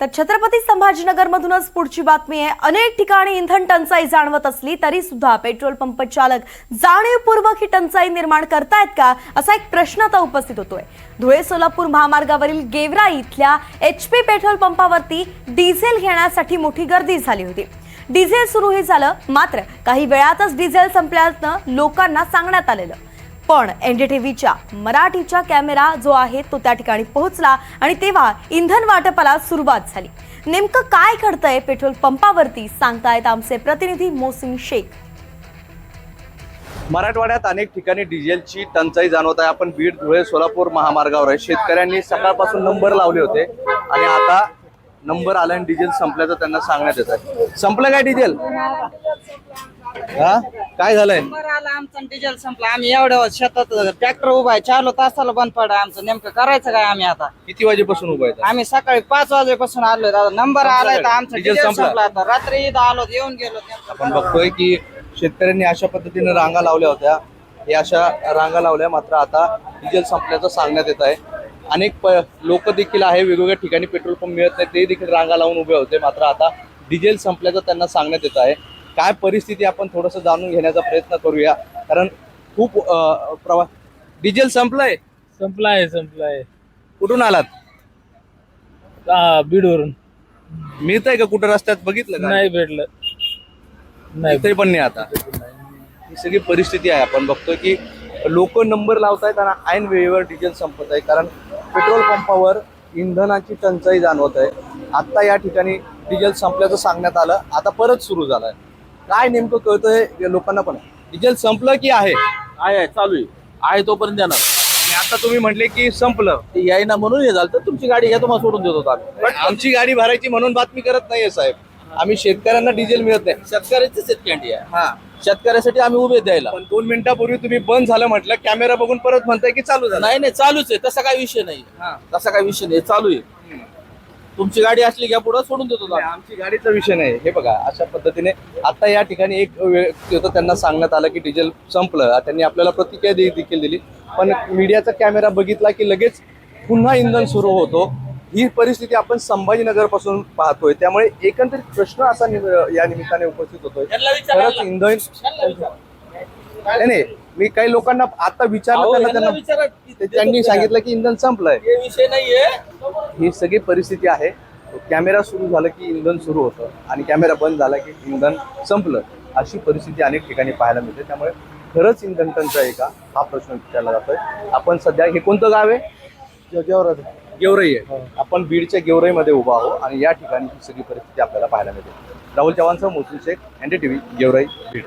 तर छत्रपती संभाजीनगरमधूनच पुढची बातमी आहे। अनेक ठिकाणी इंधन टंचाई जाणवत असली तरी सुद्धा पेट्रोल पंप चालक जाणीवपूर्वक ही टंचाई निर्माण करतायत का, असा एक प्रश्न आता उपस्थित होतोय। धुळे सोलापूर महामार्गावरील गेवराई इथल्या HP पेट्रोल पंपावरती डिझेल घेण्यासाठी मोठी गर्दी झाली होती। डिझेल सुरूही झालं, मात्र काही वेळातच डिझेल संपल्याचं लोकांना सांगण्यात आलेलं। पण NDTVच्या मराठीचा कॅमेरा जो आहे तो त्या ठिकाणी पोहोचला आणि तेव्हा इंधन वाटपाला सुरुवात झाली। नेमकं काय घडतंय पेट्रोल पंपावरती सांगतायत आमचे प्रतिनिधी मोहसिन शेख। मराठवाड्यात अनेक ठिकाणी डिझेलची टंचाई जाणवत आहे। आपण बीड धुळे सोलापूर महामार्गावर आहे। शेतकऱ्यांनी सकाळपासून नंबर लावले होते आणि आता नंबर आला आणि डिझेल संपल्याचं त्यांना सांगण्यात येत आहे। संपलं काय डिझेल? हा, काय झालंय? नंबर आला आमचा, डिझेल संपला। आम्ही एवढ्या शेतात ट्रॅक्टर उभा आहे, 4 तासाला बंद पडा आमचं। नेमकं करायचं काय आम्ही आता? किती वाजेपासून उभा आहे? आम्ही सकाळी 5 वाजेपासून आलोय दादा। नंबर आलाय तर आमचं डिझेल डिझेल संपला. संपला। आता रात्री इथं आलो, येऊन गेलो। आपण बघतोय की शेतकऱ्यांनी अशा पद्धतीने रांगा लावल्या होत्या। हे अशा रांगा लावल्या, मात्र आता डिझेल संपल्याचं सांगण्यात येत आहे। अनेक लोक देखील आहे, वेगवेगळ्या ठिकाणी पेट्रोल पंप मिळत नाही, ते देखील रांगा लावून उभे होते, मात्र आता डिझेल संपल्याचं त्यांना सांगण्यात येत आहे। काय परिस्थिती आपण थोडंसं जाणून घेण्याचा प्रयत्न करूया, कारण खूप डिझेल संपलंय। संपलाय। कुठून आलात? बीडवरून मिळतंय का कुठं रस्त्यात? बघितलं का? नाही भेटलं, नाही इथे पण नाही। आता ही सगळी परिस्थिती आहे। आपण बघतोय की लोक नंबर लावतायत आणि ऐन वेळेवर डिझेल संपत आहे, कारण पेट्रोल पंपावर इंधनाची टंचाई जाणवत आहे। आता या ठिकाणी डिझेल संपल्याचं सांगण्यात आलं, आता परत सुरू झालंय। काय नेमकं कळतंय लोकांना? पण डिझेल संपलं की आहे? आहे, चालू आहे तोपर्यंत देणार। आणि आता तुम्ही म्हटले की संपलं, ते यायना म्हणून हे झालं, तर तुमची गाडी घ्या, तुम्हाला सोडून देत होता आम्ही। पण आमची गाडी भरायची म्हणून बातमी करत नाहीये साहेब। आम्ही शेतकऱ्यांना डिझेल मिळत नाही। शेतकऱ्याची शेतकरी आहे, हा, शेतकऱ्यासाठी आम्ही उभे द्यायला। पण 2 मिनिटापूर्वी तुम्ही बंद झालं म्हटलं, कॅमेरा बघून परत म्हणताय की चालू झालं। नाही, चालूच आहे, तसा काही विषय नाही। हा. तसा काही विषय नाही, चालू आहे। तुमची गाडी असली घ्या, पुढे सोडून देत होता। आमची गाडीचा विषय नाही। हे बघा, अशा पद्धतीने आता या ठिकाणी एक व्यक्ती होतं, त्यांना सांगण्यात आलं की डिझेल संपलं। त्यांनी आपल्याला प्रतिक्रिया देखील दिली, पण मीडियाचा कॅमेरा बघितला की लगेच पुन्हा इंधन सुरू होतो। ही परिस्थिती आपण संभाजीनगर पासून पाहतोय, त्यामुळे एकंदरीत प्रश्न असा या निमित्ताने उपस्थित होतोय, खरंच इंधन नाही। मी काही लोकांना आता विचारलं, त्यांनी सांगितलं की इंधन संपलंय। विषय नाहीये, ही सगळी परिस्थिती आहे। कॅमेरा सुरू झालं की इंधन सुरू होतं आणि कॅमेरा बंद झाला की इंधन संपलं, अशी परिस्थिती अनेक ठिकाणी पाहायला मिळते। त्यामुळे खरंच इंधन टंचाई का, हा प्रश्न विचारला जातोय। आपण सध्या, हे कोणतं गाव आहे? गेवराई आहे। आपण बीडच्या गेवराईमध्ये उभा आहोत आणि या ठिकाणी ही सगळी परिस्थिती आपल्याला पाहायला मिळते। राहुल चव्हाणसह मोहसिन शेख, NDTV, गेवराई, बीड।